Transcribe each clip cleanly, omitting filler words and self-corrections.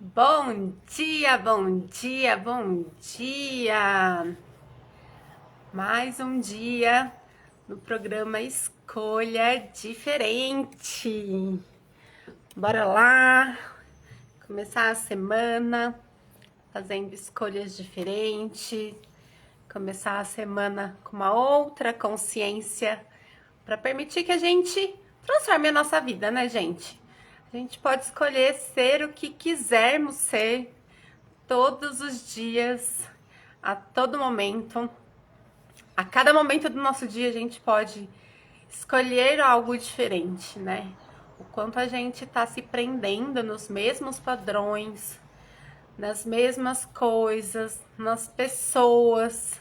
Bom dia, bom dia, bom dia! Mais um dia no programa Escolha Diferente. Bora lá começar a semana fazendo escolhas diferentes, começar a semana com uma outra consciência para permitir que a gente transforme a nossa vida, né, gente? A gente pode escolher ser o que quisermos ser todos os dias, a todo momento. A cada momento do nosso dia a gente pode escolher algo diferente, né? O quanto a gente tá se prendendo nos mesmos padrões, nas mesmas coisas, nas pessoas,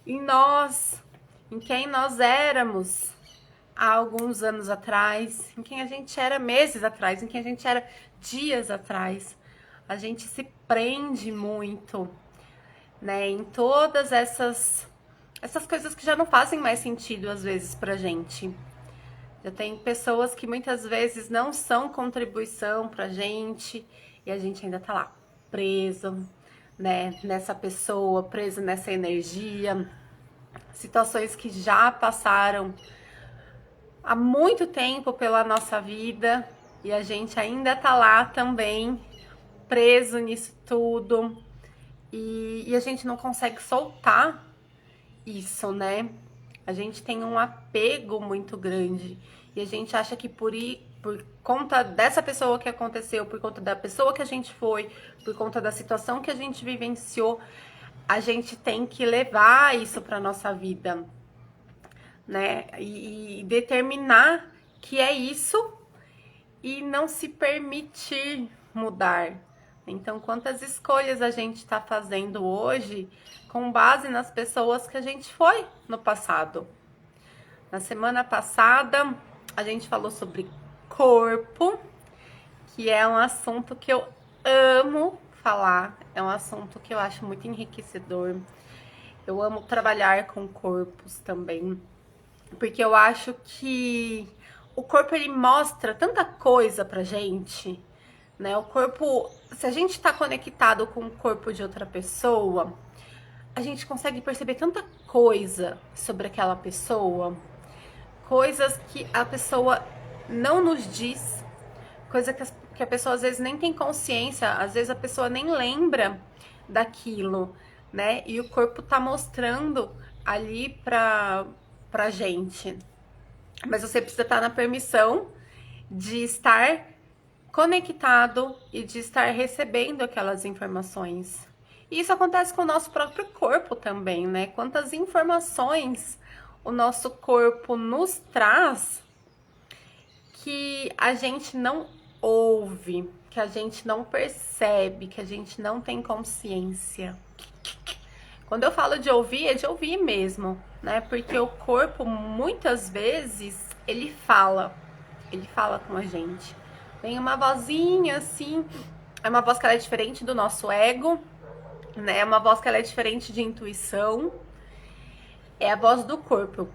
em nós, em quem nós éramos há alguns anos atrás, em quem a gente era meses atrás, em quem a gente era dias atrás. A gente se prende muito, né, em todas essas coisas que já não fazem mais sentido às vezes pra gente. Já tem pessoas que muitas vezes não são contribuição pra gente e a gente ainda tá lá preso, né, nessa pessoa, preso nessa energia. Situações que já passaram há muito tempo pela nossa vida e a gente ainda tá lá também, preso nisso tudo. E a gente não consegue soltar isso, né? A gente tem um apego muito grande e a gente acha que por conta dessa pessoa que aconteceu, por conta da pessoa que a gente foi, por conta da situação que a gente vivenciou, a gente tem que levar isso para nossa vida, né? E determinar que é isso e não se permitir mudar. Então, quantas escolhas a gente está fazendo hoje com base nas pessoas que a gente foi no passado? Na semana passada, a gente falou sobre corpo, que é um assunto que eu amo falar, é um assunto que eu acho muito enriquecedor. Eu amo trabalhar com corpos também, porque eu acho que o corpo ele mostra tanta coisa pra gente, né? O corpo, se a gente tá conectado com o corpo de outra pessoa, a gente consegue perceber tanta coisa sobre aquela pessoa, coisas que a pessoa não nos diz, coisa que a pessoa às vezes nem tem consciência, às vezes a pessoa nem lembra daquilo, né? E o corpo tá mostrando ali pra gente. Mas você precisa estar na permissão de estar conectado e de estar recebendo aquelas informações. E isso acontece com o nosso próprio corpo também, né? Quantas informações o nosso corpo nos traz que a gente não ouve, que a gente não percebe, que a gente não tem consciência. Quando eu falo de ouvir, é de ouvir mesmo, né? Porque o corpo, muitas vezes, ele fala com a gente. Tem uma vozinha assim, é uma voz que ela é diferente do nosso ego, né? É uma voz que ela é diferente de intuição, é a voz do corpo.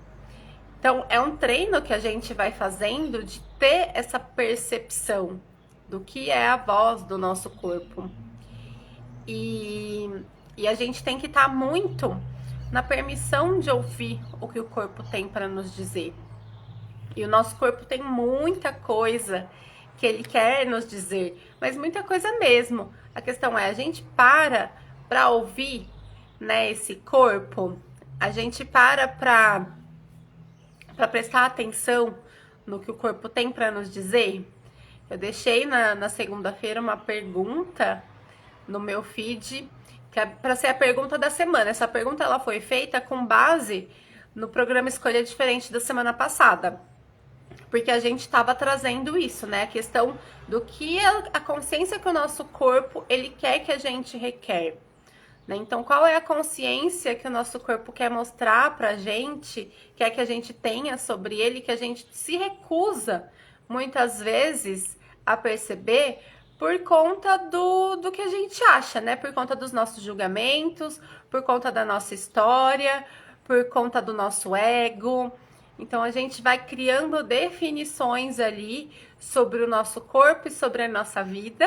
Então, é um treino que a gente vai fazendo de ter essa percepção do que é a voz do nosso corpo. E a gente tem que estar muito na permissão de ouvir o que o corpo tem para nos dizer. E o nosso corpo tem muita coisa que ele quer nos dizer, mas muita coisa mesmo. A questão é, a gente para ouvir, né, esse corpo, a gente para prestar atenção no que o corpo tem para nos dizer. Eu deixei na segunda-feira uma pergunta no meu feed, que é para ser a pergunta da semana. Essa pergunta ela foi feita com base no programa Escolha Diferente da semana passada. Porque a gente estava trazendo isso, né? A questão do que a consciência que o nosso corpo ele quer que a gente requer. Né? Então, qual é a consciência que o nosso corpo quer mostrar pra gente, quer que a gente tenha sobre ele, que a gente se recusa, muitas vezes, a perceber por conta do que a gente acha, né? Por conta dos nossos julgamentos, por conta da nossa história, por conta do nosso ego. Então, a gente vai criando definições ali sobre o nosso corpo e sobre a nossa vida.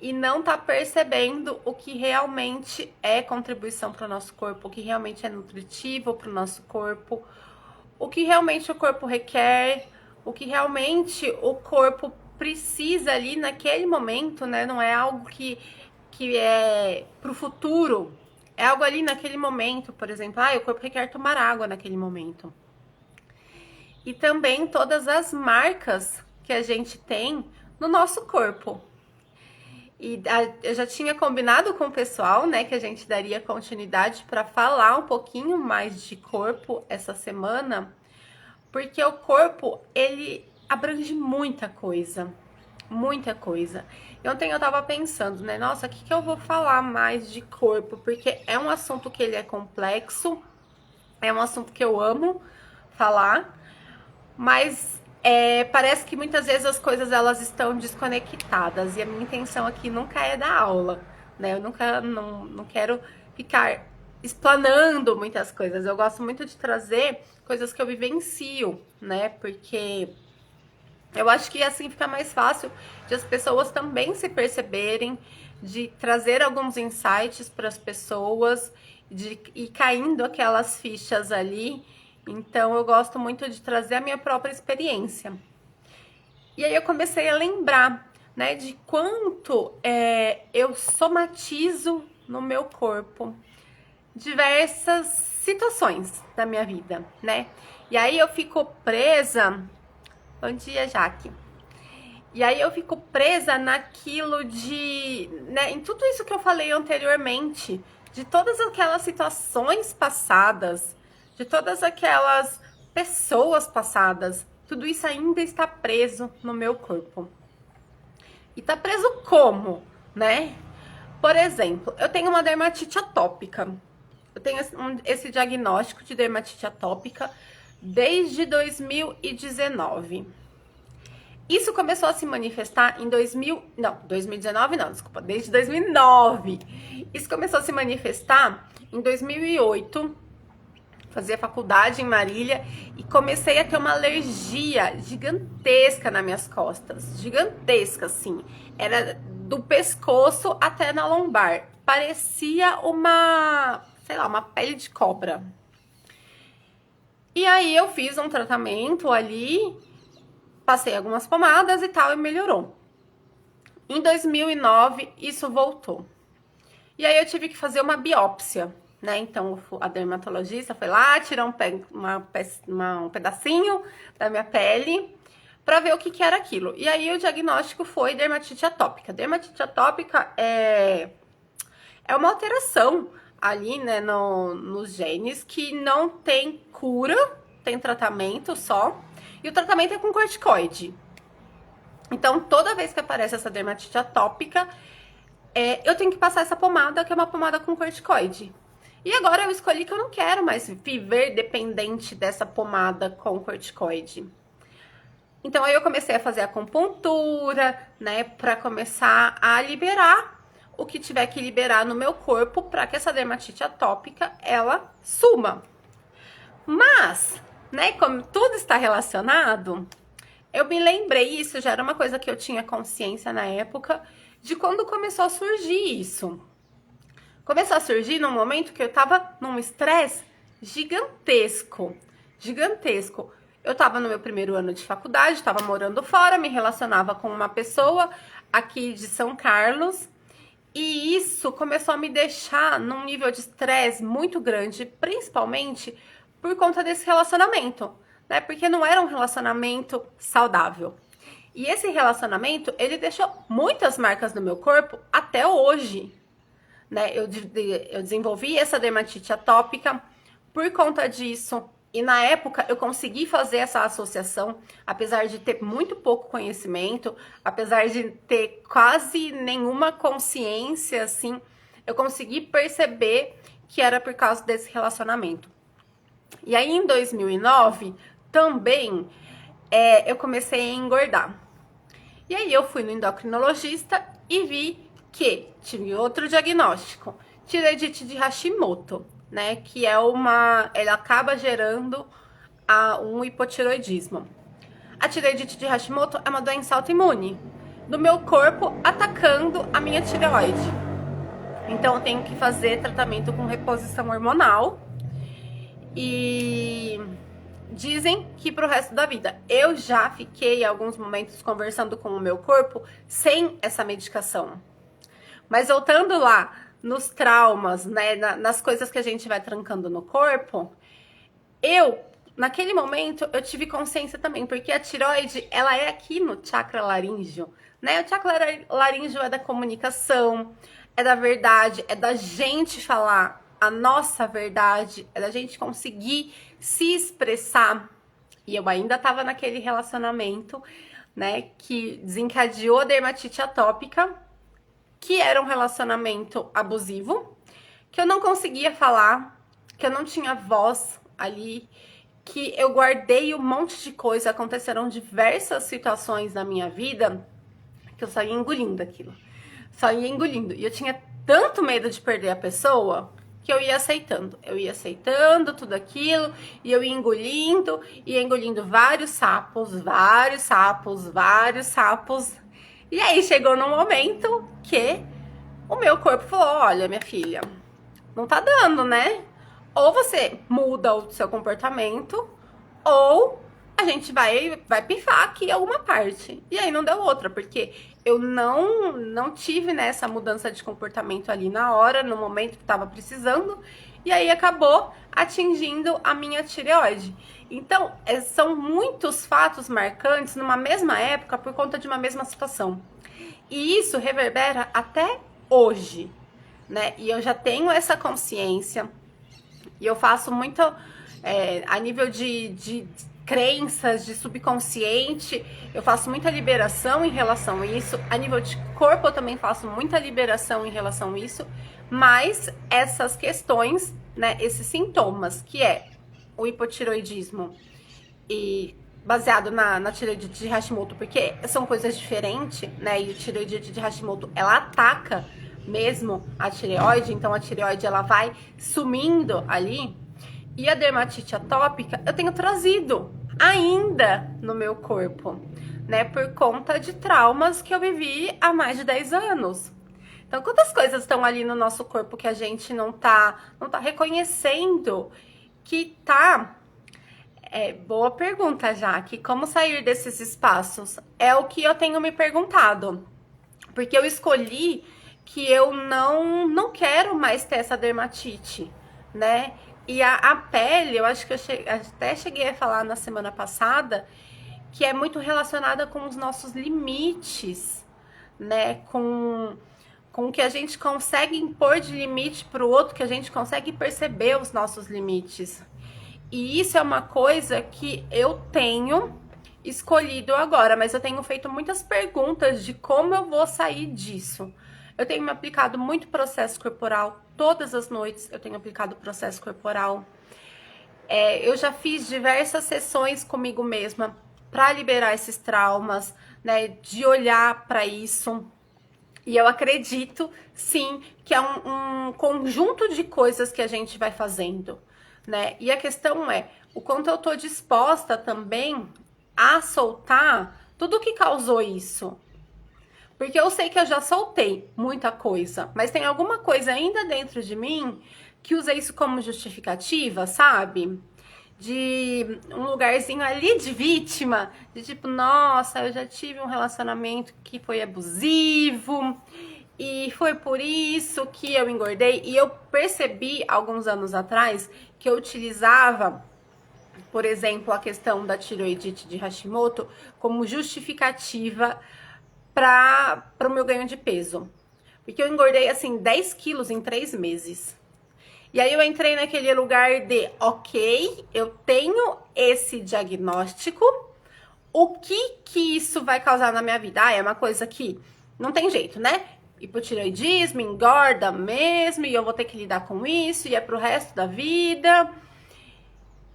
e não tá percebendo o que realmente é contribuição para o nosso corpo, o que realmente é nutritivo para o nosso corpo, o que realmente o corpo requer, o que realmente o corpo precisa ali naquele momento, né? Não é algo que é pro futuro, é algo ali naquele momento. Por exemplo, o corpo requer tomar água naquele momento. E também todas as marcas que a gente tem no nosso corpo. E eu já tinha combinado com o pessoal, né, que a gente daria continuidade para falar um pouquinho mais de corpo essa semana, porque o corpo, ele abrange muita coisa, muita coisa. Ontem eu tava pensando, né, nossa, o que eu vou falar mais de corpo? Porque é um assunto que ele é complexo, é um assunto que eu amo falar, mas parece que muitas vezes as coisas elas estão desconectadas e a minha intenção aqui nunca é dar aula, né? Eu nunca não quero ficar explanando muitas coisas. Eu gosto muito de trazer coisas que eu vivencio, né? Porque eu acho que assim fica mais fácil de as pessoas também se perceberem, de trazer alguns insights para as pessoas, de ir caindo aquelas fichas ali. Então eu gosto muito de trazer a minha própria experiência. E aí eu comecei a lembrar, né, de quanto eu somatizo no meu corpo diversas situações da minha vida, né? E aí eu fico presa. Bom dia, Jaque. E aí eu fico presa naquilo né, em tudo isso que eu falei anteriormente, de todas aquelas situações passadas, de todas aquelas pessoas passadas, tudo isso ainda está preso no meu corpo. E tá preso como, né? Por exemplo, eu tenho uma dermatite atópica. Eu tenho esse diagnóstico de dermatite atópica desde 2019. Isso começou a se manifestar em 2019 não, desculpa, desde 2009. Isso começou a se manifestar em 2008, fazia faculdade em Marília e comecei a ter uma alergia gigantesca nas minhas costas, gigantesca assim, era do pescoço até na lombar, parecia sei lá, uma pele de cobra. E aí eu fiz um tratamento ali, passei algumas pomadas e tal, e melhorou. Em 2009, isso voltou. E aí eu tive que fazer uma biópsia, né? Então a dermatologista foi lá, tirou um pedacinho da minha pele para ver o que era aquilo. E aí o diagnóstico foi dermatite atópica. Dermatite atópica é uma alteração ali, né, nos genes que não tem cura, tem tratamento só. E o tratamento é com corticoide. Então, toda vez que aparece essa dermatite atópica, eu tenho que passar essa pomada, que é uma pomada com corticoide. E agora eu escolhi que eu não quero mais viver dependente dessa pomada com corticoide. Então, aí eu comecei a fazer acupuntura, né, pra começar a liberar o que tiver que liberar no meu corpo para que essa dermatite atópica, ela suma. Mas, né, como tudo está relacionado, eu me lembrei, isso já era uma coisa que eu tinha consciência na época, de quando começou a surgir isso. Começou a surgir num momento que eu tava num estresse gigantesco, gigantesco. Eu tava no meu primeiro ano de faculdade, tava morando fora, me relacionava com uma pessoa aqui de São Carlos, e isso começou a me deixar num nível de estresse muito grande, principalmente por conta desse relacionamento, né? Porque não era um relacionamento saudável. E esse relacionamento, ele deixou muitas marcas no meu corpo até hoje, né? Eu desenvolvi essa dermatite atópica por conta disso. E na época eu consegui fazer essa associação, apesar de ter muito pouco conhecimento, apesar de ter quase nenhuma consciência, assim, eu consegui perceber que era por causa desse relacionamento. E aí em 2009 também eu comecei a engordar. E aí eu fui no endocrinologista e vi que tive outro diagnóstico, tireoidite de Hashimoto, né? Que é ela acaba gerando um hipotireoidismo. A tireoidite de Hashimoto é uma doença autoimune. do meu corpo atacando a minha tireoide. Então eu tenho que fazer tratamento com reposição hormonal e dizem que pro resto da vida. Eu já fiquei alguns momentos conversando com o meu corpo sem essa medicação. Mas voltando lá nos traumas, né, nas coisas que a gente vai trancando no corpo, naquele momento, eu tive consciência também, porque a tireoide, ela é aqui no chakra laríngeo, né? O chakra laríngeo é da comunicação, é da verdade, é da gente falar a nossa verdade, é da gente conseguir se expressar. E eu ainda tava naquele relacionamento, né, que desencadeou a dermatite atópica, que era um relacionamento abusivo, que eu não conseguia falar, que eu não tinha voz ali, que eu guardei um monte de coisa, aconteceram diversas situações na minha vida que eu só ia engolindo aquilo. Só ia engolindo. E eu tinha tanto medo de perder a pessoa que eu ia aceitando. Eu ia aceitando tudo aquilo e eu ia engolindo vários sapos, vários sapos, vários sapos. E aí chegou num momento que o meu corpo falou: olha, minha filha, não tá dando, né? Ou você muda o seu comportamento, ou a gente vai pifar aqui em alguma parte. E aí não deu outra, porque eu não tive nessa mudança de comportamento ali na hora, no momento que tava precisando, e aí acabou atingindo a minha tireoide. Então, são muitos fatos marcantes numa mesma época por conta de uma mesma situação. E isso reverbera até hoje, né? E eu já tenho essa consciência, e eu faço muito a nível de crenças, de subconsciente, eu faço muita liberação em relação a isso. A nível de corpo, eu também faço muita liberação em relação a isso. Mas essas questões, né, esses sintomas, que é o hipotiroidismo e baseado na tireoidite de Hashimoto, porque são coisas diferentes, né? E a tireoidite de Hashimoto, ela ataca mesmo a tireoide, então a tireoide ela vai sumindo ali. E a dermatite atópica eu tenho trazido ainda no meu corpo, né? Por conta de traumas que eu vivi há mais de 10 anos. Então, quantas coisas estão ali no nosso corpo que a gente não tá reconhecendo que tá... boa pergunta, Jaque. Como sair desses espaços? É o que eu tenho me perguntado. Porque eu escolhi que eu não quero mais ter essa dermatite, né? E a pele, eu acho que até cheguei a falar na semana passada, que é muito relacionada com os nossos limites, né? Com o que a gente consegue impor de limite para o outro, que a gente consegue perceber os nossos limites. E isso é uma coisa que eu tenho escolhido agora, mas eu tenho feito muitas perguntas de como eu vou sair disso. Eu tenho me aplicado muito processo corporal, todas as noites eu tenho aplicado processo corporal. Eu já fiz diversas sessões comigo mesma para liberar esses traumas, né, de olhar para isso. E eu acredito, sim, que é um conjunto de coisas que a gente vai fazendo, né? E a questão é o quanto eu tô disposta também a soltar tudo que causou isso. Porque eu sei que eu já soltei muita coisa, mas tem alguma coisa ainda dentro de mim que usa isso como justificativa, sabe? De um lugarzinho ali de vítima, de tipo, nossa, eu já tive um relacionamento que foi abusivo e foi por isso que eu engordei. E eu percebi alguns anos atrás que eu utilizava, por exemplo, a questão da tireoidite de Hashimoto como justificativa para o meu ganho de peso. Porque eu engordei, assim, 10 quilos em 3 meses. E aí eu entrei naquele lugar de, ok, eu tenho esse diagnóstico, o que isso vai causar na minha vida? É uma coisa que não tem jeito, né? Hipotireoidismo, engorda mesmo, e eu vou ter que lidar com isso, e é pro resto da vida.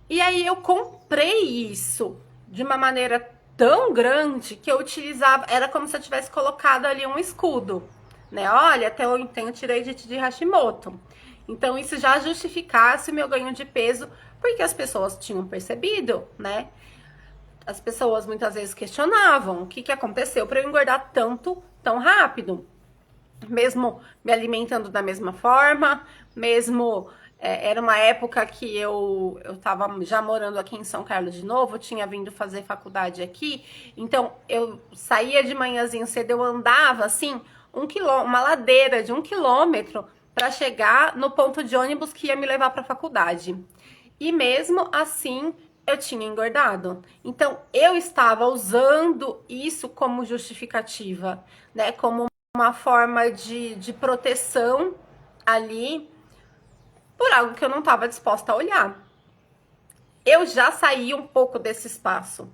E aí eu comprei isso de uma maneira tão grande que eu utilizava, era como se eu tivesse colocado ali um escudo, né? Olha, até eu tenho tireoidite de Hashimoto. Então isso já justificasse o meu ganho de peso, porque as pessoas tinham percebido, né? as pessoas muitas vezes questionavam o que que aconteceu para eu engordar tanto, tão rápido. Mesmo me alimentando da mesma forma, mesmo era uma época que eu tava já morando aqui em São Carlos de novo, eu tinha vindo fazer faculdade aqui, então eu saía de manhãzinho cedo, eu andava assim, uma ladeira de 1 quilômetro para chegar no ponto de ônibus que ia me levar para a faculdade. E mesmo assim, eu tinha engordado. Então, eu estava usando isso como justificativa, né? Como uma forma de proteção ali por algo que eu não estava disposta a olhar. Eu já saí um pouco desse espaço,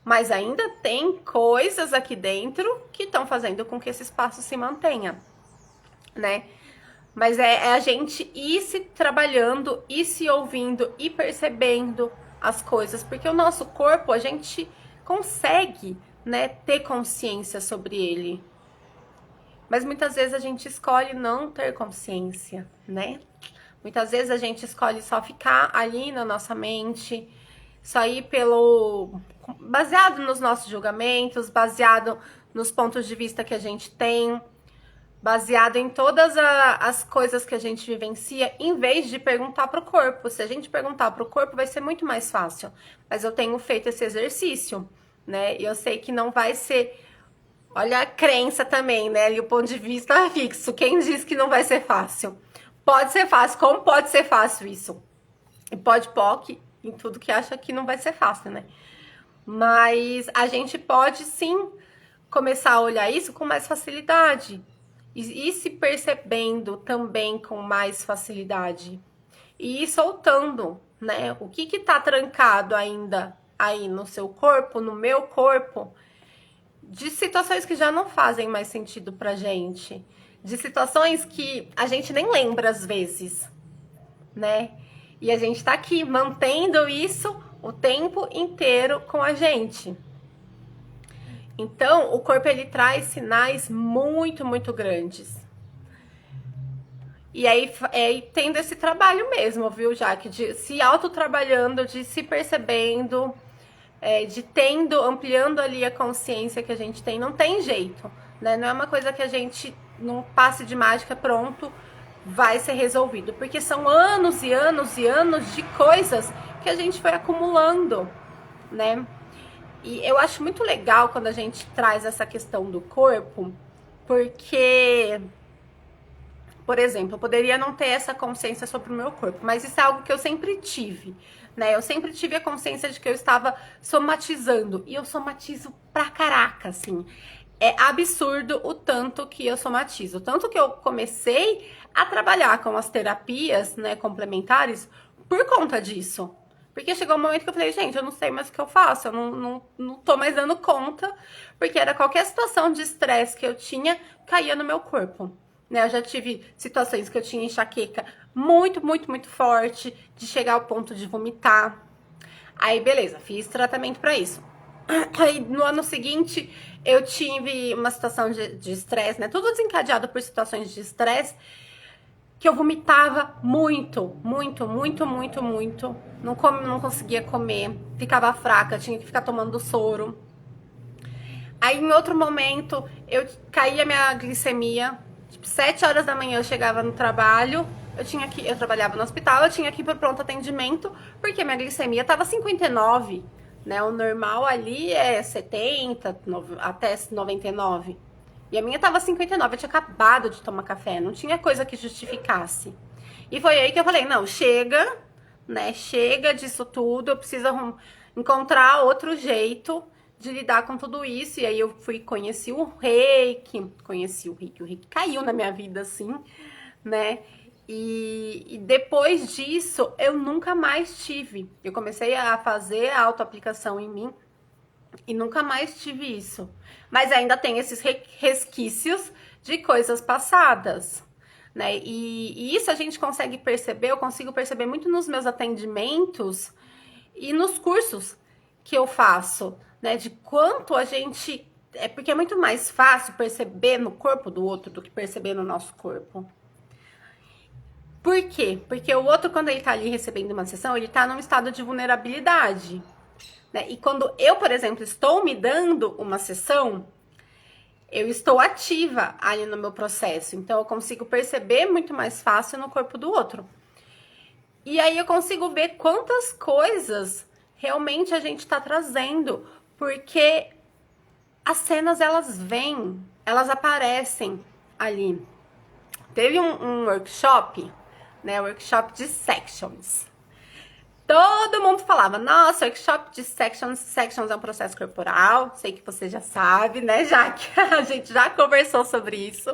mas ainda tem coisas aqui dentro que estão fazendo com que esse espaço se mantenha, né? Mas é a gente ir se trabalhando, ir se ouvindo e percebendo as coisas, porque o nosso corpo, a gente consegue, né, ter consciência sobre ele. Mas muitas vezes a gente escolhe não ter consciência, né? Muitas vezes a gente escolhe só ficar ali na nossa mente, só ir baseado nos nossos julgamentos, baseado nos pontos de vista que a gente tem, baseado em todas as coisas que a gente vivencia, em vez de perguntar para o corpo. Se a gente perguntar para o corpo, vai ser muito mais fácil. Mas eu tenho feito esse exercício, né? E eu sei que não vai ser... Olha a crença também, né? E o ponto de vista fixo. Quem diz que não vai ser fácil? Pode ser fácil. Como pode ser fácil isso? E pode POC em tudo que acha que não vai ser fácil, né? Mas a gente pode sim começar a olhar isso com mais facilidade. E se percebendo também com mais facilidade. E ir soltando, né? O que tá trancado ainda aí no seu corpo, no meu corpo, de situações que já não fazem mais sentido pra gente. De situações que a gente nem lembra às vezes, né? E a gente tá aqui mantendo isso o tempo inteiro com a gente. Então, o corpo ele traz sinais muito, muito grandes. E aí, tendo esse trabalho mesmo, viu, Jaque? De se autotrabalhando, de se percebendo, de ampliando ali a consciência que a gente tem. Não tem jeito, né? Não é uma coisa que a gente, num passe de mágica, pronto, vai ser resolvido. Porque são anos e anos e anos de coisas que a gente foi acumulando, né? E eu acho muito legal quando a gente traz essa questão do corpo, porque, por exemplo, eu poderia não ter essa consciência sobre o meu corpo, mas isso é algo que eu sempre tive, né? Eu sempre tive a consciência de que eu estava somatizando, e eu somatizo pra caraca, assim. É absurdo o tanto que eu somatizo, tanto que eu comecei a trabalhar com as terapias, né, complementares por conta disso. Porque chegou um momento que eu falei, gente, eu não sei mais o que eu faço, eu não tô mais dando conta, porque era qualquer situação de estresse que eu tinha, caía no meu corpo. Né? Eu já tive situações que eu tinha enxaqueca muito, muito, muito forte, de chegar ao ponto de vomitar. Aí, beleza, fiz tratamento pra isso. Aí, no ano seguinte, eu tive uma situação de estresse, né? Tudo desencadeado por situações de estresse, que eu vomitava muito, muito, muito, muito, muito. Não conseguia comer, ficava fraca, tinha que ficar tomando soro. Aí, em outro momento, eu caía minha glicemia. Tipo, 7 horas da manhã eu chegava no trabalho, eu trabalhava no hospital, eu tinha que ir pro pronto atendimento, porque minha glicemia tava 59, né? O normal ali é 70, até 99. E a minha tava 59, eu tinha acabado de tomar café, não tinha coisa que justificasse. E foi aí que eu falei, não, chega, né? Chega disso tudo, eu preciso encontrar outro jeito de lidar com tudo isso. E aí eu conheci o reiki, o reiki caiu na minha vida, assim, né? E depois disso, eu nunca mais tive. Eu comecei a fazer a autoaplicação em mim e nunca mais tive isso. Mas ainda tem esses resquícios de coisas passadas, né? E isso a gente consegue perceber, eu consigo perceber muito nos meus atendimentos e nos cursos que eu faço, né? De quanto a gente... porque é muito mais fácil perceber no corpo do outro do que perceber no nosso corpo. Por quê? Porque o outro, quando ele tá ali recebendo uma sessão, ele tá num estado de vulnerabilidade. né? E quando eu, por exemplo, estou me dando uma sessão, eu estou ativa ali no meu processo. Então, eu consigo perceber muito mais fácil no corpo do outro. E aí eu consigo ver quantas coisas realmente a gente está trazendo, porque as cenas, elas vêm, elas aparecem ali. Teve um workshop, né, workshop de sections. Todo mundo falava, nossa, workshop de sections é um processo corporal, sei que você já sabe, né, já que a gente já conversou sobre isso.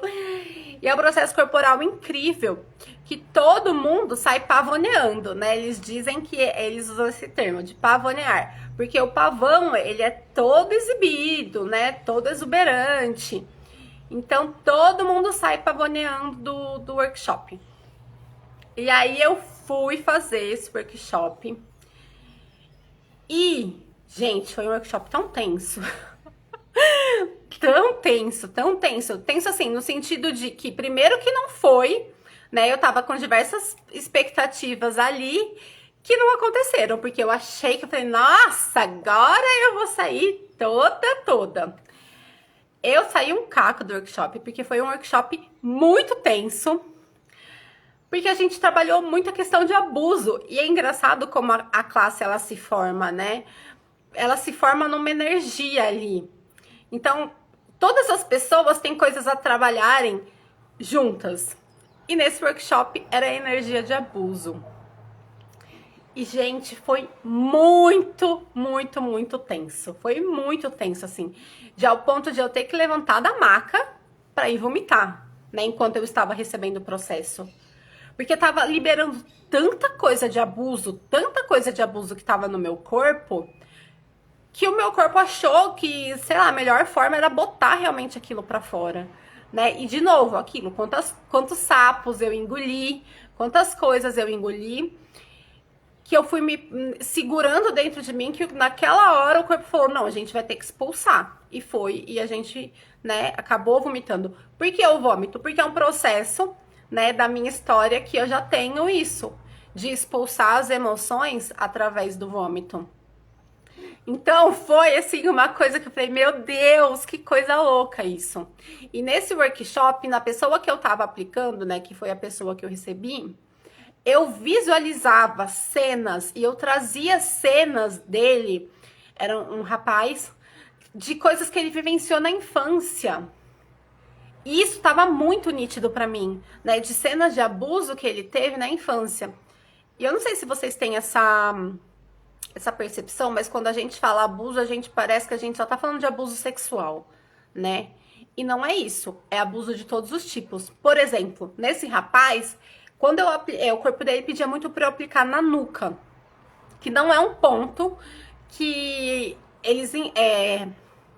E é um processo corporal incrível, que todo mundo sai pavoneando, né? Eles dizem que eles usam esse termo de pavonear, porque o pavão, ele é todo exibido, né? Todo exuberante. Então, todo mundo sai pavoneando do workshop. E aí, eu fui fazer esse workshop. E, gente, foi um workshop tão tenso. Tão tenso, tão tenso. Tenso assim, no sentido de que, primeiro que não foi, né? Eu tava com diversas expectativas ali que não aconteceram, porque eu achei que eu falei, nossa, agora eu vou sair toda. Eu saí um caco do workshop, porque foi um workshop muito tenso, porque a gente trabalhou muito a questão de abuso. E é engraçado como a classe, ela se forma, né? Ela se forma numa energia ali. Então, todas as pessoas têm coisas a trabalharem juntas. E nesse workshop era a energia de abuso. E, gente, foi muito tenso. Foi muito tenso, assim. Já ao ponto de eu ter que levantar da maca para ir vomitar, né? Enquanto eu estava recebendo o processo. Porque tava liberando tanta coisa de abuso que tava no meu corpo, que o meu corpo achou que, sei lá, a melhor forma era botar realmente aquilo pra fora, né? E de novo, aquilo, quantos sapos eu engoli, quantas coisas eu engoli, que eu fui me segurando dentro de mim, que naquela hora o corpo falou, não, a gente vai ter que expulsar. E foi, e a gente, né, acabou vomitando. Por que eu vômito? Porque é um processo, né, da minha história que eu já tenho isso, de expulsar as emoções através do vômito. Então, foi, assim, uma coisa que eu falei, meu Deus, que coisa louca isso. E nesse workshop, na pessoa que eu tava aplicando, né, que foi a pessoa que eu recebi, eu visualizava cenas e eu trazia cenas dele, era um rapaz, de coisas que ele vivenciou na infância. E isso tava muito nítido pra mim, né, de cenas de abuso que ele teve na infância. E eu não sei se vocês têm essa percepção, mas quando a gente fala abuso, a gente parece que a gente só tá falando de abuso sexual, né? E não é isso, é abuso de todos os tipos. Por exemplo, nesse rapaz, quando o corpo dele pedia muito pra eu aplicar na nuca, que não é um ponto que eles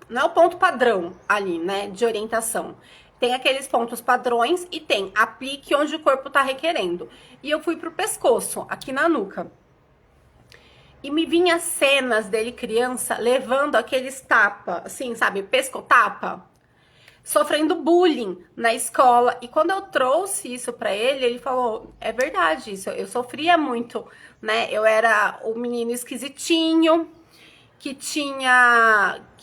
não é o ponto padrão ali, né, de orientação. Tem aqueles pontos padrões e tem aplique onde o corpo tá requerendo. E eu fui pro pescoço, aqui na nuca. E me vinha cenas dele criança levando aqueles tapa, assim, sabe, pescotapa, sofrendo bullying na escola. E quando eu trouxe isso pra ele, ele falou, é verdade isso, eu sofria muito, né? Eu era o menino esquisitinho, que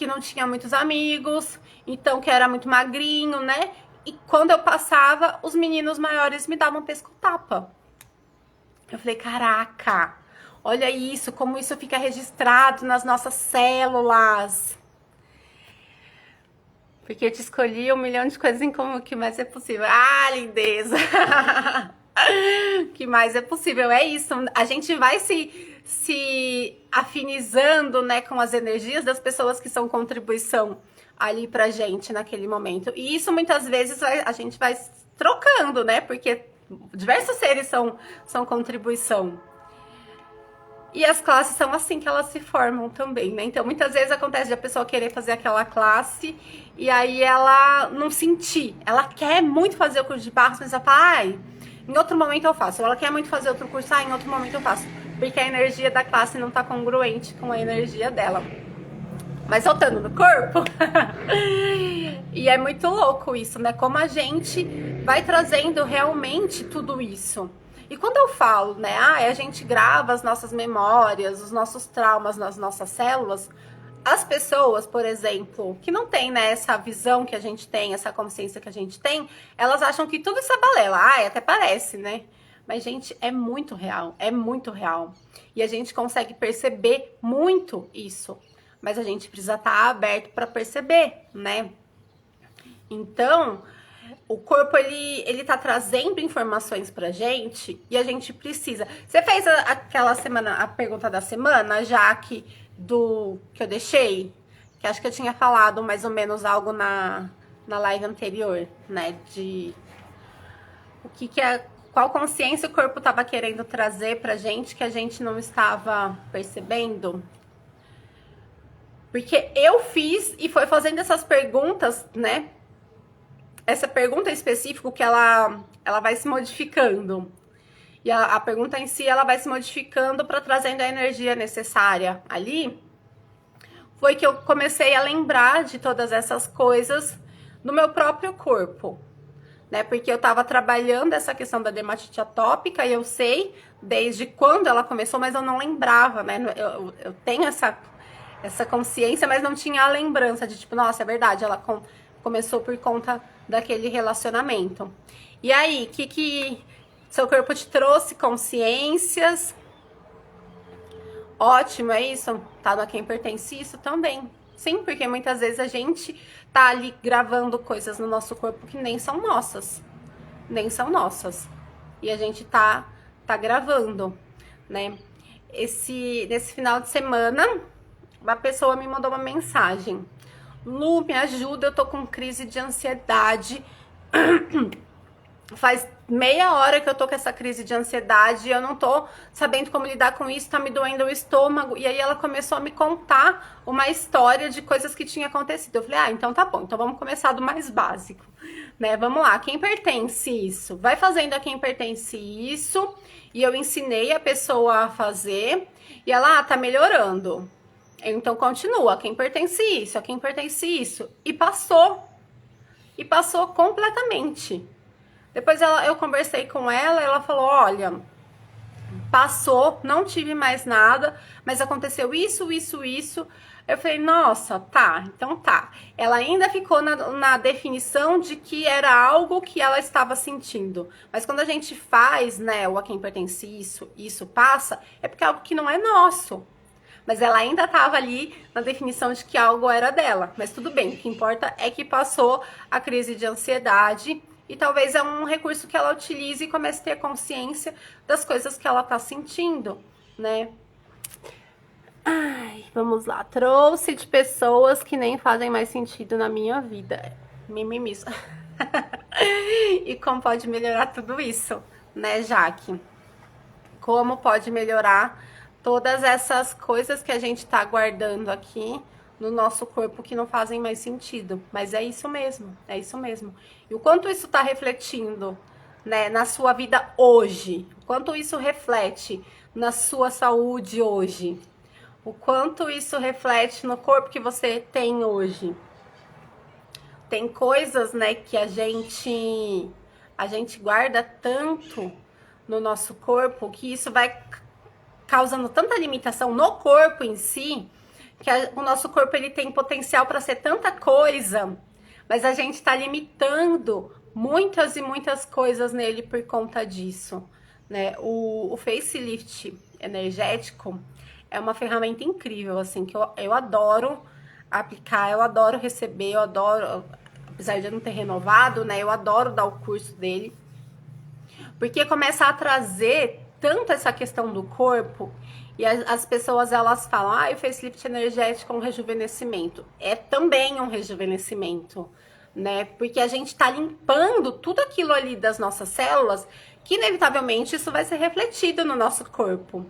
não tinha muitos amigos, então que era muito magrinho, né? E quando eu passava, os meninos maiores me davam pescotapa. Eu falei, caraca, olha isso, como isso fica registrado nas nossas células. Porque eu te escolhi 1 milhão de coisas em como que mais é possível. Ah, lindeza! Que mais é possível, é isso. A gente vai se afinizando, né, com as energias das pessoas que são contribuição ali pra gente naquele momento. E isso muitas vezes a gente vai trocando, né, porque diversos seres são contribuição. E as classes são assim que elas se formam também, né? Então, muitas vezes acontece de a pessoa querer fazer aquela classe e aí ela não sentir. Ela quer muito fazer o curso de barras, mas ela fala, ai, em outro momento eu faço. Ou ela quer muito fazer outro curso, em outro momento eu faço. Porque a energia da classe não tá congruente com a energia dela. Mas voltando no corpo, e é muito louco isso, né? Como a gente vai trazendo realmente tudo isso. E quando eu falo, né, a gente grava as nossas memórias, os nossos traumas nas nossas células, as pessoas, por exemplo, que não tem, né, essa visão que a gente tem, essa consciência que a gente tem, elas acham que tudo isso é balela. Até parece, né? Mas, gente, é muito real, é muito real. E a gente consegue perceber muito isso. Mas a gente precisa estar aberto para perceber, né? Então, o corpo, ele tá trazendo informações pra gente e a gente precisa. Você fez aquela semana, a pergunta da semana, Jaque, que eu deixei? Que acho que eu tinha falado mais ou menos algo na live anterior, né? De o que é, qual consciência o corpo tava querendo trazer pra gente que a gente não estava percebendo. Porque eu fiz e foi fazendo essas perguntas, né? Essa pergunta em específico que ela vai se modificando. E a pergunta em si, ela vai se modificando para trazendo a energia necessária ali. Foi que eu comecei a lembrar de todas essas coisas no meu próprio corpo, né? Porque eu estava trabalhando essa questão da dermatite atópica e eu sei desde quando ela começou, mas eu não lembrava, né? Eu tenho essa consciência, mas não tinha a lembrança de tipo, nossa, é verdade, ela começou por conta daquele relacionamento. E aí, que seu corpo te trouxe consciências? Ótimo, é isso? Tá no A Quem Pertence Isso também. Sim, porque muitas vezes a gente tá ali gravando coisas no nosso corpo que nem são nossas. Nem são nossas. E a gente tá gravando, né? Nesse final de semana, uma pessoa me mandou uma mensagem. Lu, me ajuda, eu tô com crise de ansiedade. Faz meia hora que eu tô com essa crise de ansiedade e eu não tô sabendo como lidar com isso, tá me doendo o estômago. E aí ela começou a me contar uma história de coisas que tinha acontecido. Eu falei, então tá bom, então vamos começar do mais básico, né? Vamos lá, quem pertence isso? Vai fazendo a quem pertence isso. E eu ensinei a pessoa a fazer e ela, tá melhorando. Então continua, a quem pertence isso, a quem pertence isso. E passou completamente. Depois eu conversei com ela falou, olha, passou, não tive mais nada, mas aconteceu isso, isso, isso. Eu falei, nossa, tá, então tá. Ela ainda ficou na definição de que era algo que ela estava sentindo. Mas quando a gente faz, né, o a quem pertence isso passa, é porque é algo que não é nosso. Mas ela ainda estava ali na definição de que algo era dela. Mas tudo bem, o que importa é que passou a crise de ansiedade e talvez é um recurso que ela utilize e comece a ter consciência das coisas que ela tá sentindo, né? Ai, vamos lá. Trouxe de pessoas que nem fazem mais sentido na minha vida. Mimimis. E como pode melhorar tudo isso, né, Jaque? Como pode melhorar todas essas coisas que a gente tá guardando aqui no nosso corpo que não fazem mais sentido. Mas é isso mesmo, é isso mesmo. E o quanto isso tá refletindo, né, na sua vida hoje? O quanto isso reflete na sua saúde hoje? O quanto isso reflete no corpo que você tem hoje? Tem coisas, né, que a gente guarda tanto no nosso corpo que isso vai causando tanta limitação no corpo em si, que o nosso corpo ele tem potencial para ser tanta coisa, mas a gente está limitando muitas e muitas coisas nele por conta disso, né? O facelift energético é uma ferramenta incrível, assim, que eu adoro aplicar, eu adoro receber, eu adoro, apesar de eu não ter renovado, né? Eu adoro dar o curso dele, porque começa a trazer tanto essa questão do corpo, e as pessoas elas falam, o facelift energético é um rejuvenescimento. É também um rejuvenescimento, né? Porque a gente tá limpando tudo aquilo ali das nossas células, que inevitavelmente isso vai ser refletido no nosso corpo.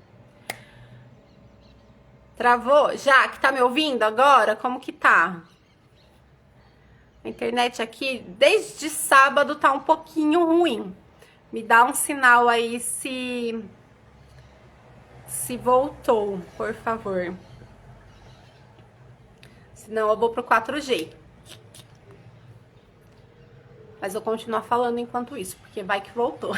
Travou? Já que tá me ouvindo agora? Como que tá? A internet aqui, desde sábado, tá um pouquinho ruim. Me dá um sinal aí se voltou, por favor. Senão eu vou pro 4G. Mas eu vou continuar falando enquanto isso, porque vai que voltou.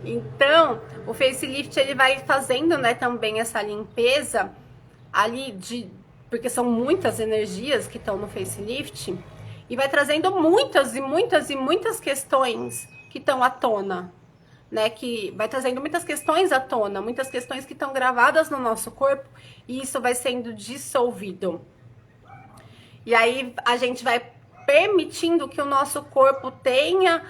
Então, o facelift ele vai fazendo, né, também essa limpeza ali porque são muitas energias que estão no facelift e vai trazendo muitas questões que estão à tona, né, que vai trazendo muitas questões à tona, muitas questões que estão gravadas no nosso corpo e isso vai sendo dissolvido. E aí a gente vai permitindo que o nosso corpo tenha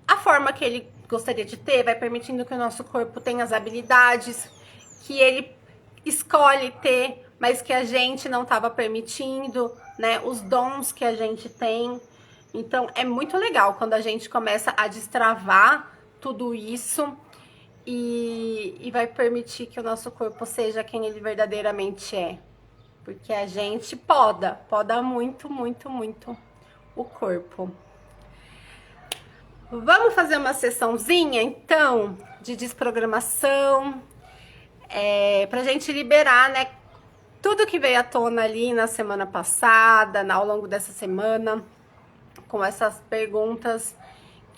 a forma que ele gostaria de ter, vai permitindo que o nosso corpo tenha as habilidades que ele escolhe ter, mas que a gente não estava permitindo, né? Os dons que a gente tem. Então é muito legal quando a gente começa a destravar tudo isso e vai permitir que o nosso corpo seja quem ele verdadeiramente é. Porque a gente poda muito o corpo. Vamos fazer uma sessãozinha, então, de desprogramação, pra gente liberar, né, tudo que veio à tona ali na semana passada, ao longo dessa semana, com essas perguntas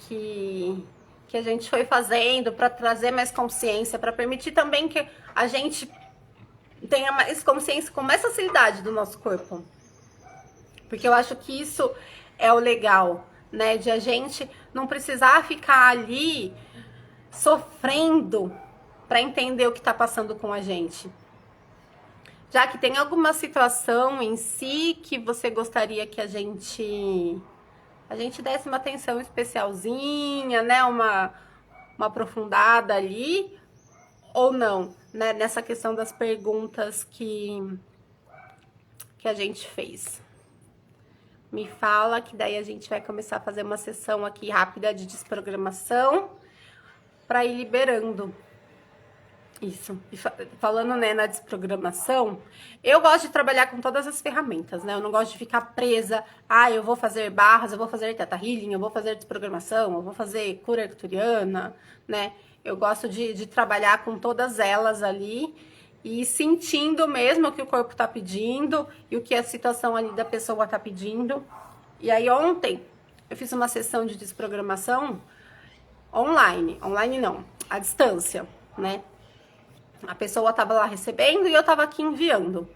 que a gente foi fazendo para trazer mais consciência, para permitir também que a gente tenha mais consciência com mais facilidade do nosso corpo. Porque eu acho que isso é o legal, né? De a gente não precisar ficar ali sofrendo para entender o que está passando com a gente. Já que tem alguma situação em si que você gostaria que a gente desse uma atenção especialzinha, né? Uma aprofundada ali, ou não, né? Nessa questão das perguntas que a gente fez. Me fala que daí a gente vai começar a fazer uma sessão aqui rápida de desprogramação para ir liberando isso. E falando, né, na desprogramação, eu gosto de trabalhar com todas as ferramentas, né? Eu não gosto de ficar presa, eu vou fazer barras, eu vou fazer Theta Healing, eu vou fazer desprogramação, eu vou fazer cura arcturiana, né? Eu gosto de trabalhar com todas elas ali e sentindo mesmo o que o corpo tá pedindo e o que a situação ali da pessoa tá pedindo. E aí ontem eu fiz uma sessão de desprogramação online não, à distância, né? A pessoa tava lá recebendo e eu tava aqui enviando.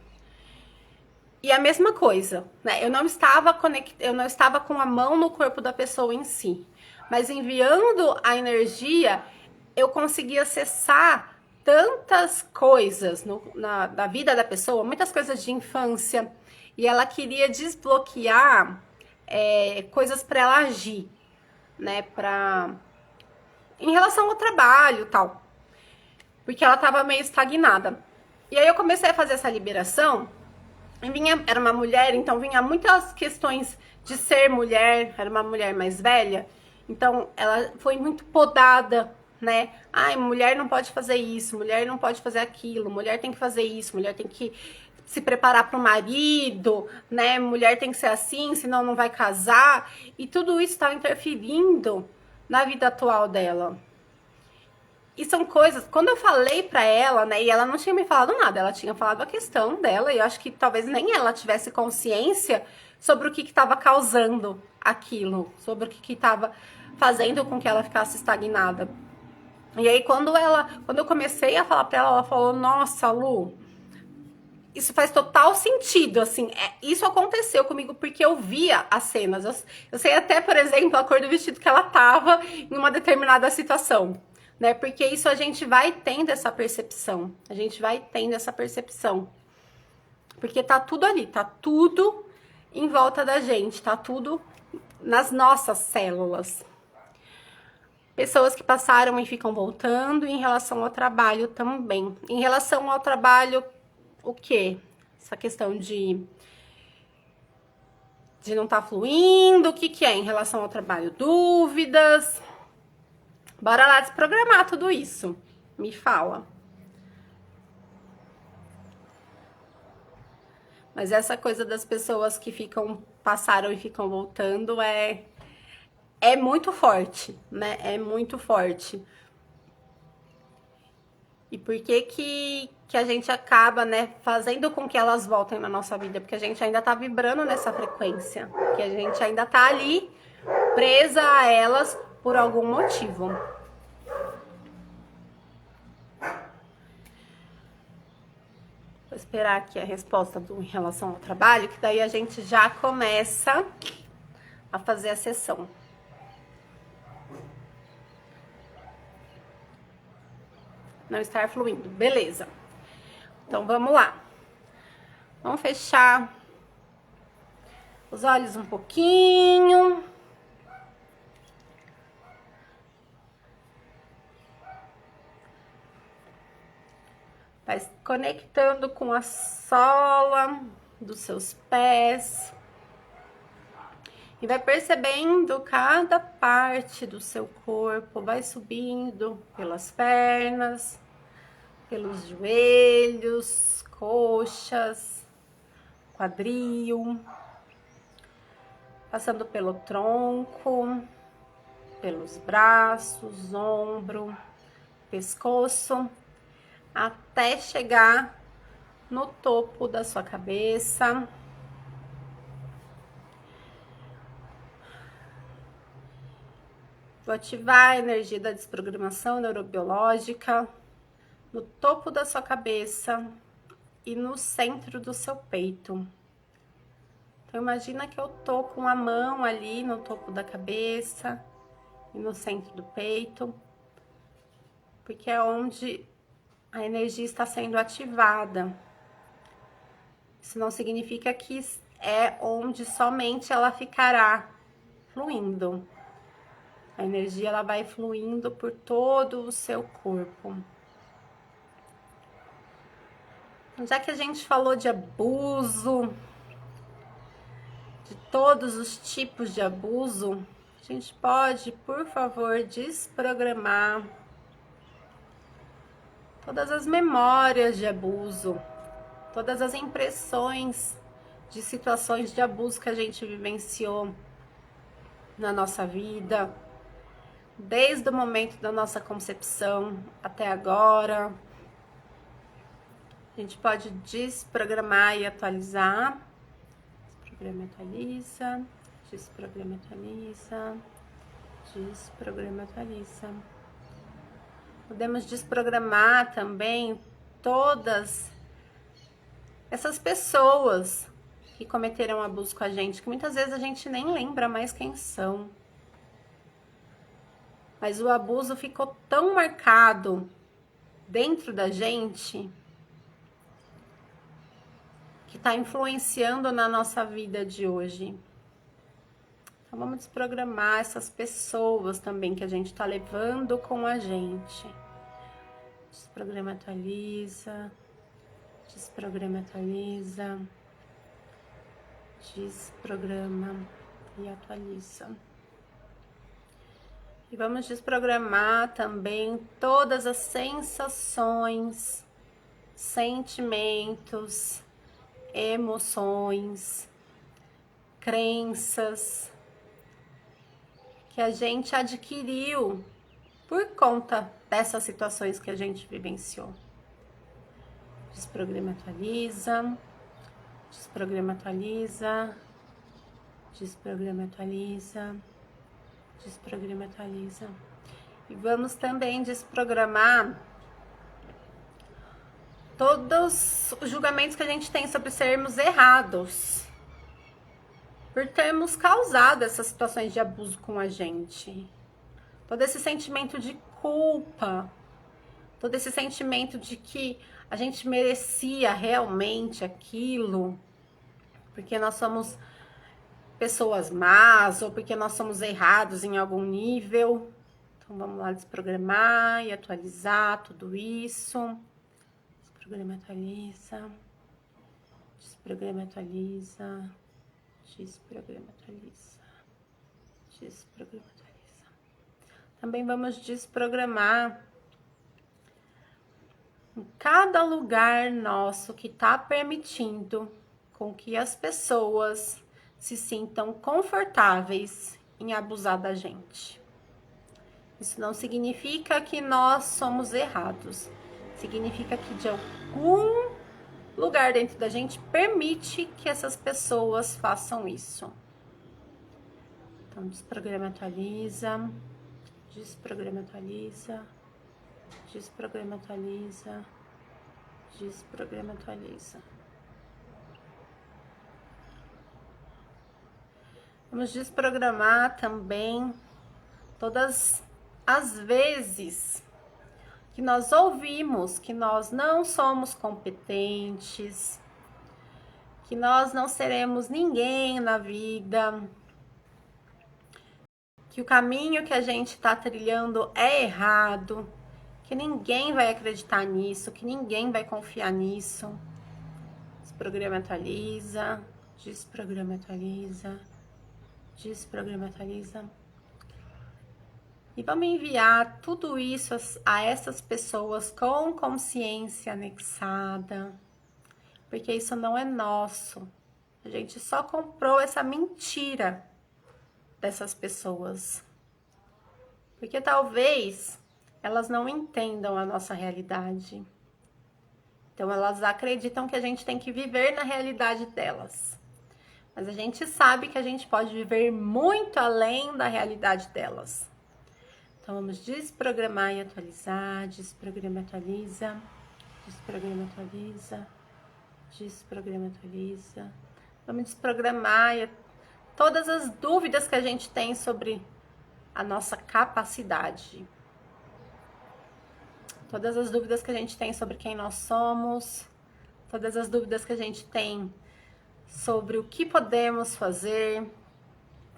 E a mesma coisa, né? Eu não estava com a mão no corpo da pessoa em si, mas enviando a energia, eu consegui acessar tantas coisas na vida da pessoa, muitas coisas de infância, e ela queria desbloquear coisas para ela agir, né? Em relação ao trabalho e tal, porque ela tava meio estagnada. E aí eu comecei a fazer essa liberação, e era uma mulher, então vinha muitas questões de ser mulher, era uma mulher mais velha, então ela foi muito podada, né? Mulher não pode fazer isso, mulher não pode fazer aquilo, mulher tem que fazer isso, mulher tem que se preparar para o marido, né? Mulher tem que ser assim, senão não vai casar. E tudo isso estava interferindo na vida atual dela. E são coisas, quando eu falei pra ela, né, e ela não tinha me falado nada, ela tinha falado a questão dela, e eu acho que talvez nem ela tivesse consciência sobre o que estava causando aquilo, sobre o que estava fazendo com que ela ficasse estagnada. E aí quando eu comecei a falar pra ela, ela falou: nossa, Lu, isso faz total sentido, assim, isso aconteceu comigo porque eu via as cenas, eu sei até, por exemplo, a cor do vestido que ela tava em uma determinada situação, né, porque isso a gente vai tendo essa percepção, porque tá tudo ali, tá tudo em volta da gente, tá tudo nas nossas células. Pessoas que passaram e ficam voltando, em relação ao trabalho também. Em relação ao trabalho, o quê? Essa questão de não estar fluindo, o que é em relação ao trabalho? Dúvidas? Bora lá desprogramar tudo isso. Me fala. Mas essa coisa das pessoas que passaram e ficam voltando é muito forte, né? É muito forte. E por que a gente acaba, né, fazendo com que elas voltem na nossa vida? Porque a gente ainda tá vibrando nessa frequência, que a gente ainda tá ali presa a elas por algum motivo. esperar aqui a resposta em relação ao trabalho, que daí a gente já começa a fazer a sessão. Não estar fluindo, beleza. Então vamos lá. Vamos fechar os olhos um pouquinho. Vai se conectando com a sola dos seus pés. E vai percebendo cada parte do seu corpo, vai subindo pelas pernas, pelos joelhos, coxas, quadril, passando pelo tronco, pelos braços, ombro, pescoço, até chegar no topo da sua cabeça. Vou ativar a energia da desprogramação neurobiológica no topo da sua cabeça e no centro do seu peito. Então, imagina que eu tô com a mão ali no topo da cabeça e no centro do peito, porque é onde a energia está sendo ativada. Isso não significa que é onde somente ela ficará fluindo. A energia ela vai fluindo por todo o seu corpo. Já que a gente falou de abuso, de todos os tipos de abuso, a gente pode, por favor, desprogramar todas as memórias de abuso, todas as impressões de situações de abuso que a gente vivenciou na nossa vida, desde o momento da nossa concepção até agora. A gente pode desprogramar e atualizar. Desprograma e atualiza. Desprograma e atualiza. Desprograma e atualiza. Podemos desprogramar também todas essas pessoas que cometeram abuso com a gente, que muitas vezes a gente nem lembra mais quem são. Mas o abuso ficou tão marcado dentro da gente que está influenciando na nossa vida de hoje. Então vamos desprogramar essas pessoas também que a gente está levando com a gente. Desprograma, atualiza. Desprograma, atualiza. Desprograma e atualiza. E vamos desprogramar também todas as sensações, sentimentos, emoções, crenças que a gente adquiriu por conta dessas situações que a gente vivenciou. Desprograma, atualiza. Desprograma, atualiza. Desprograma, atualiza. Desprograma, atualiza. E vamos também desprogramar todos os julgamentos que a gente tem sobre sermos errados, por termos causado essas situações de abuso com a gente. Todo esse sentimento de culpa, todo esse sentimento de que a gente merecia realmente aquilo, porque nós somos pessoas más, ou porque nós somos errados em algum nível. Então vamos lá desprogramar e atualizar tudo isso. Desprograma, atualiza. Desprograma, atualiza. Desprograma, atualiza. Desprograma, atualiza. Também vamos desprogramar em cada lugar nosso que está permitindo com que as pessoas se sintam confortáveis em abusar da gente. Isso não significa que nós somos errados. Significa que de algum lugar dentro da gente permite que essas pessoas façam isso. Então, desprograma, atualiza. Desprograma, atualiza. Desprograma, atualiza. desprograma, atualiza. Vamos desprogramar também todas as vezes que nós ouvimos que nós não somos competentes, que nós não seremos ninguém na vida, que o caminho que a gente está trilhando é errado, que ninguém vai acreditar nisso, que ninguém vai confiar nisso. Desprograma, atualiza, desprograma, atualiza, desprograma, atualiza. E vamos enviar tudo isso a essas pessoas com consciência anexada, porque isso não é nosso. A gente só comprou essa mentira dessas pessoas, porque talvez elas não entendam a nossa realidade. Então elas acreditam que a gente tem que viver na realidade delas. Mas a gente sabe que a gente pode viver muito além da realidade delas. Então vamos desprogramar e atualizar, desprograma, atualiza, desprograma, atualiza, desprograma, atualiza. Vamos desprogramar todas as dúvidas que a gente tem sobre a nossa capacidade. Todas as dúvidas que a gente tem sobre quem nós somos, todas as dúvidas que a gente tem sobre o que podemos fazer,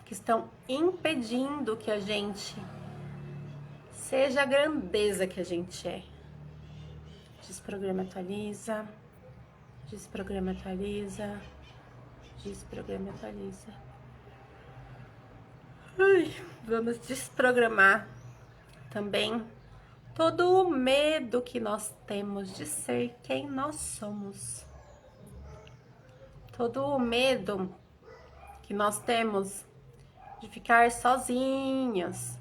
que estão impedindo que a gente seja a grandeza que a gente é. Desprograma, atualiza, desprograma, atualiza, desprograma, atualiza. Vamos desprogramar também todo o medo que nós temos de ser quem nós somos. Todo o medo que nós temos de ficar sozinhas,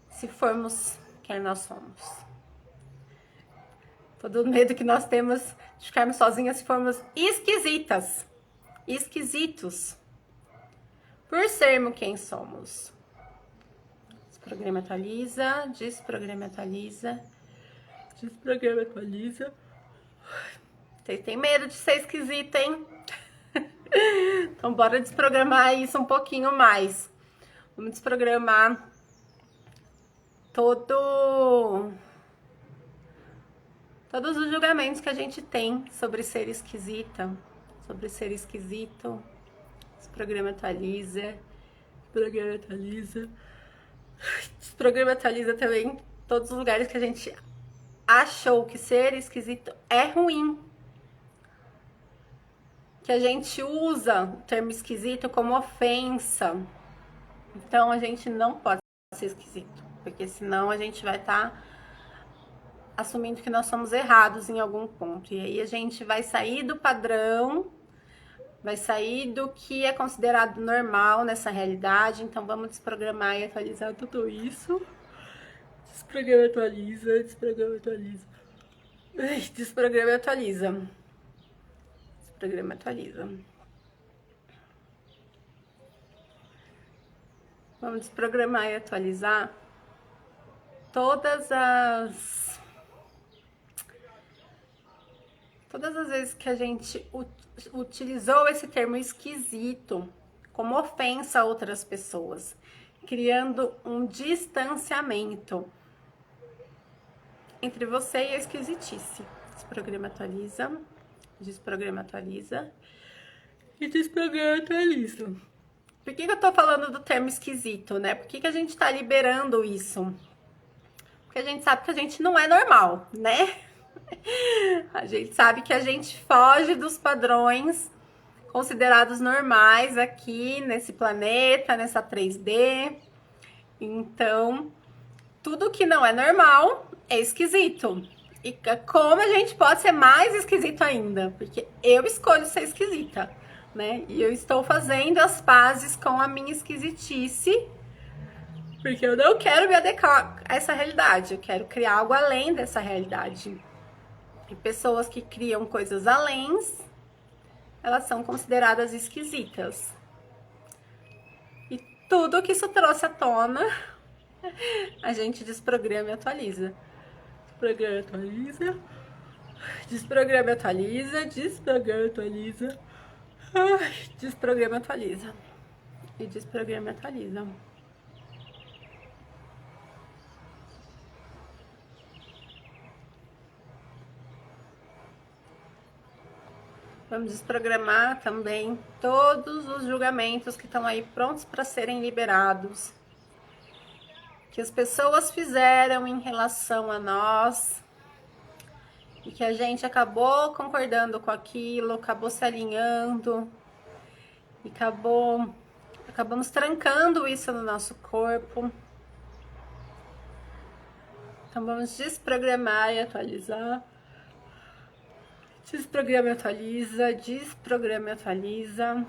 se formos quem nós somos. Todo o medo que nós temos de ficarmos sozinhas se formos esquisitas, esquisitos, por sermos quem somos. Desprograma, atualiza, desprograma, atualiza, desprograma, atualiza. Vocês têm medo de ser esquisita, hein? Então bora desprogramar isso um pouquinho mais. Vamos desprogramar todos os julgamentos que a gente tem sobre ser esquisita, sobre ser esquisito. Desprograma, atualiza, desprograma, atualiza. Desprograma, atualiza também todos os lugares que a gente achou que ser esquisito é ruim. Que a gente usa o termo esquisito como ofensa. Então a gente não pode ser esquisito, porque senão a gente vai estar assumindo que nós somos errados em algum ponto. E aí a gente vai sair do padrão, vai sair do que é considerado normal nessa realidade. Então vamos desprogramar e atualizar tudo isso. Desprograma, atualiza, desprograma, atualiza. Desprograma e atualiza. Desprograma, atualiza. Vamos desprogramar e atualizar todas as vezes que a gente utilizou esse termo esquisito como ofensa a outras pessoas, criando um distanciamento entre você e a esquisitice. Desprograma, atualiza, desprograma, atualiza e desprograma, atualiza. Por que eu tô falando do termo esquisito, né? Por que a gente tá liberando isso? Porque a gente sabe que a gente não é normal, né? A gente sabe que a gente foge dos padrões considerados normais aqui nesse planeta, nessa 3D. Então, tudo que não é normal é esquisito. E como a gente pode ser mais esquisito ainda? Porque eu escolho ser esquisita, né? E eu estou fazendo as pazes com a minha esquisitice, porque eu não quero me adequar a essa realidade. Eu quero criar algo além dessa realidade. E pessoas que criam coisas além, elas são consideradas esquisitas. E tudo que isso trouxe à tona, a gente desprograma e atualiza. Desprograma e atualiza. Desprograma e atualiza, desprograma e atualiza. Ai, desprograma e atualiza. E desprograma e atualiza. Vamos desprogramar também todos os julgamentos que estão aí prontos para serem liberados, que as pessoas fizeram em relação a nós e que a gente acabou concordando com aquilo, acabou se alinhando e acabamos trancando isso no nosso corpo. Então vamos desprogramar e atualizar. Desprograma e atualiza, desprograma e atualiza,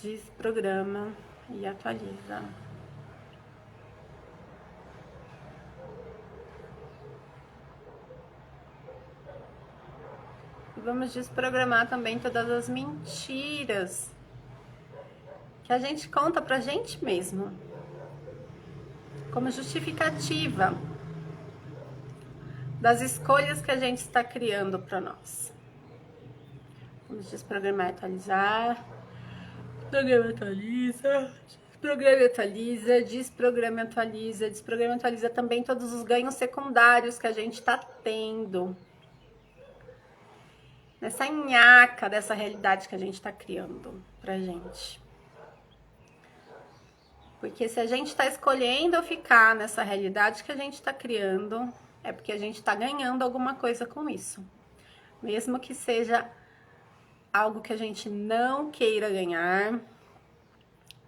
desprograma e atualiza. E vamos desprogramar também todas as mentiras que a gente conta pra gente mesmo, como justificativa das escolhas que a gente está criando para nós. Vamos desprogramar e atualizar. Desprograma e atualiza. Desprograma e atualiza. Desprograma e atualiza. Desprograma e atualiza também todos os ganhos secundários que a gente está tendo nessa nhaca dessa realidade que a gente está criando pra gente. Porque se a gente está escolhendo ficar nessa realidade que a gente está criando, é porque a gente está ganhando alguma coisa com isso. Mesmo que seja algo que a gente não queira ganhar,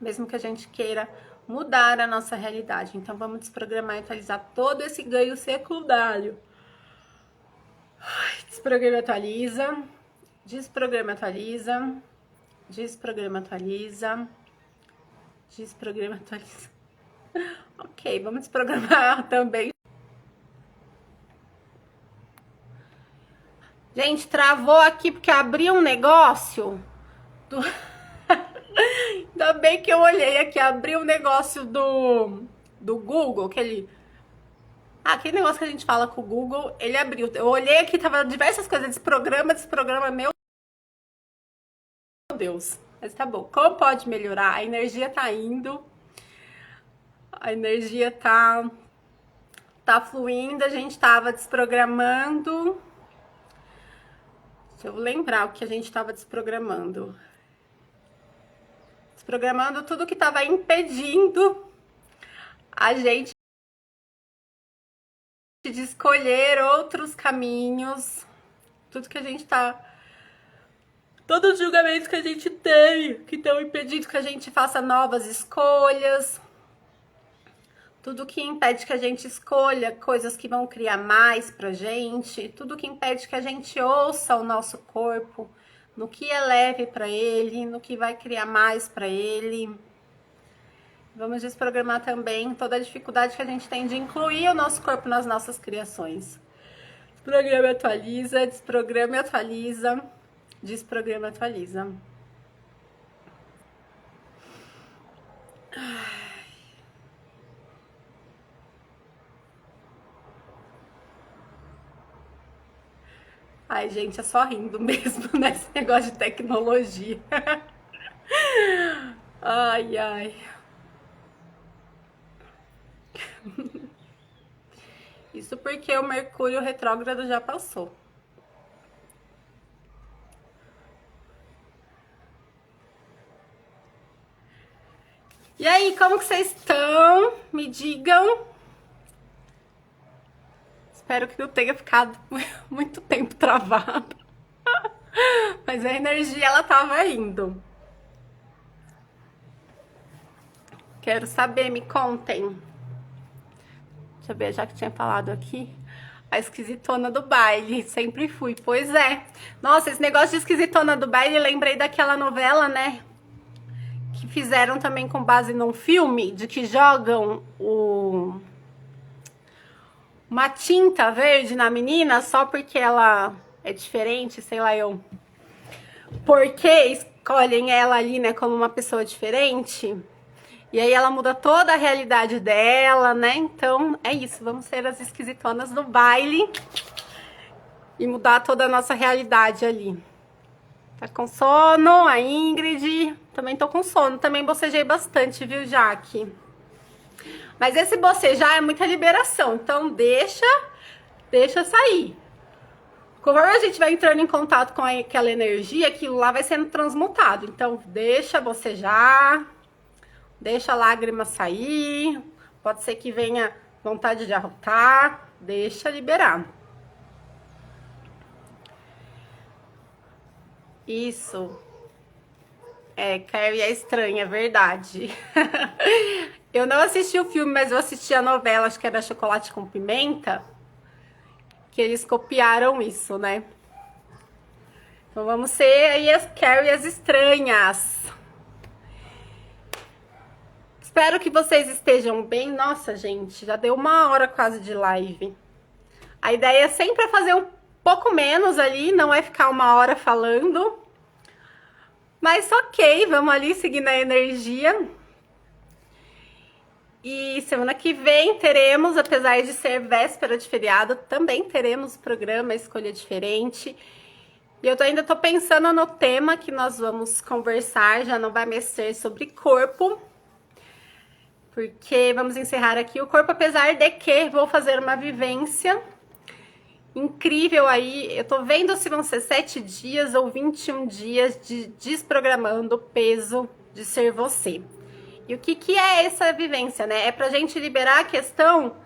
mesmo que a gente queira mudar a nossa realidade. Então, vamos desprogramar e atualizar todo esse ganho secundário. Desprograma e atualiza. Desprograma e atualiza. Desprograma e atualiza. Desprograma e atualiza. Ok, vamos desprogramar também. Gente, travou aqui porque abriu um negócio do... Ainda bem que eu olhei aqui, abriu um negócio do Google, aquele negócio que a gente fala com o Google, ele abriu. Eu olhei aqui, tava diversas coisas, desprograma, meu Deus. Mas tá bom, como pode melhorar? A energia tá indo, a energia tá fluindo, a gente tava desprogramando. Deixa eu lembrar o que a gente estava desprogramando. Desprogramando tudo que estava impedindo a gente de escolher outros caminhos. Tudo que a gente tá... Todos os julgamentos que a gente tem, que estão impedindo que a gente faça novas escolhas. Tudo que impede que a gente escolha coisas que vão criar mais pra gente. Tudo que impede que a gente ouça o nosso corpo, no que é leve pra ele, no que vai criar mais pra ele. Vamos desprogramar também toda a dificuldade que a gente tem de incluir o nosso corpo nas nossas criações. Desprograma e atualiza, desprograma e atualiza, desprograma e atualiza. Ai, gente, é só rindo mesmo nesse negócio de tecnologia. Ai, ai. Isso porque o Mercúrio retrógrado já passou. E aí, como que vocês estão? Me digam. Espero que não tenha ficado muito tempo travado. Mas a energia, ela tava indo. Quero saber, me contem. Deixa eu ver, já que tinha falado aqui. A esquisitona do baile, sempre fui. Pois é. Nossa, esse negócio de esquisitona do baile, lembrei daquela novela, né? Que fizeram também com base num filme, de que jogam uma tinta verde na menina só porque ela é diferente, sei lá eu. Porque escolhem ela ali, né, como uma pessoa diferente. E aí ela muda toda a realidade dela, né? Então é isso, vamos ser as esquisitonas do baile. e mudar toda a nossa realidade ali. Tá com sono? A Ingrid? Também tô com sono. Também bocejei bastante, viu, Jaque? Mas esse bocejar é muita liberação, então deixa sair. Conforme a gente vai entrando em contato com aquela energia, aquilo lá vai sendo transmutado. Então, deixa bocejar, deixa a lágrima sair. Pode ser que venha vontade de arrotar, deixa liberar. Isso. Carrie é estranha, é verdade. Eu não assisti o filme, mas eu assisti a novela, acho que era Chocolate com Pimenta, que eles copiaram isso, né? Então vamos ser aí as Carrie as estranhas. Espero que vocês estejam bem. Nossa, gente, já deu 1 hora quase de live. A ideia é sempre fazer um pouco menos ali, não é ficar 1 hora falando. Mas ok, vamos ali seguindo a energia. E semana que vem teremos, apesar de ser véspera de feriado, também teremos o programa Escolha Diferente. E eu ainda tô pensando no tema que nós vamos conversar, já não vai mais ser sobre corpo. Porque vamos encerrar aqui o corpo, apesar de que vou fazer uma vivência incrível aí. Eu tô vendo se vão ser 7 dias ou 21 dias de desprogramando o peso de ser você. E o que é essa vivência, né? É pra gente liberar a questão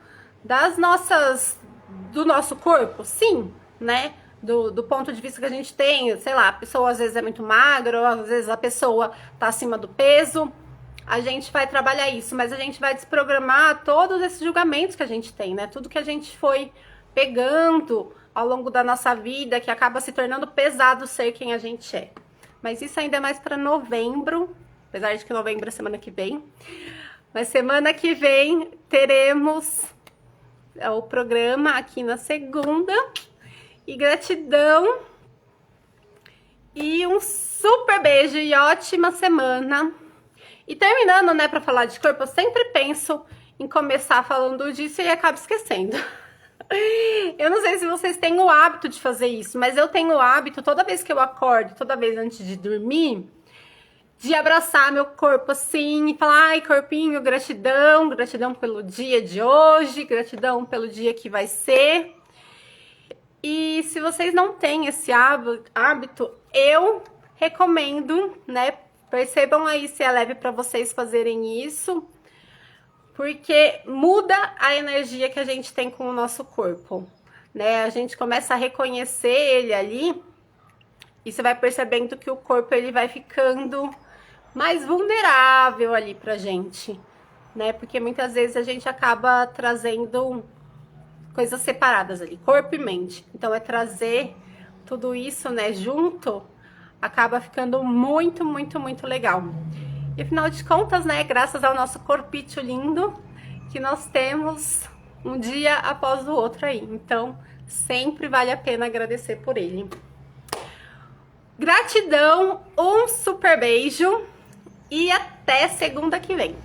do nosso corpo, sim, né? Do ponto de vista que a gente tem, sei lá, a pessoa às vezes é muito magra, ou às vezes a pessoa tá acima do peso. A gente vai trabalhar isso, mas a gente vai desprogramar todos esses julgamentos que a gente tem, né? Tudo que a gente foi pegando ao longo da nossa vida, que acaba se tornando pesado ser quem a gente é. Mas isso ainda é mais para novembro, apesar de que novembro é semana que vem. Mas semana que vem teremos o programa aqui na segunda. E gratidão. E um super beijo e ótima semana. E terminando, né, para falar de corpo, eu sempre penso em começar falando disso e acabo esquecendo. Eu não sei se vocês têm o hábito de fazer isso, mas eu tenho o hábito, toda vez que eu acordo, toda vez antes de dormir, de abraçar meu corpo assim e falar: ai, corpinho, gratidão, gratidão pelo dia de hoje, gratidão pelo dia que vai ser. E se vocês não têm esse hábito, eu recomendo, né? Percebam aí se é leve para vocês fazerem isso, porque muda a energia que a gente tem com o nosso corpo, né? A gente começa a reconhecer ele ali e você vai percebendo que o corpo ele vai ficando mais vulnerável ali pra gente, né? Porque muitas vezes a gente acaba trazendo coisas separadas ali, corpo e mente. Então é trazer tudo isso, né, junto, acaba ficando muito, muito, muito legal. E afinal de contas, né, graças ao nosso corpite lindo, que nós temos um dia após o outro aí. Então, sempre vale a pena agradecer por ele. Gratidão, um super beijo e até segunda que vem.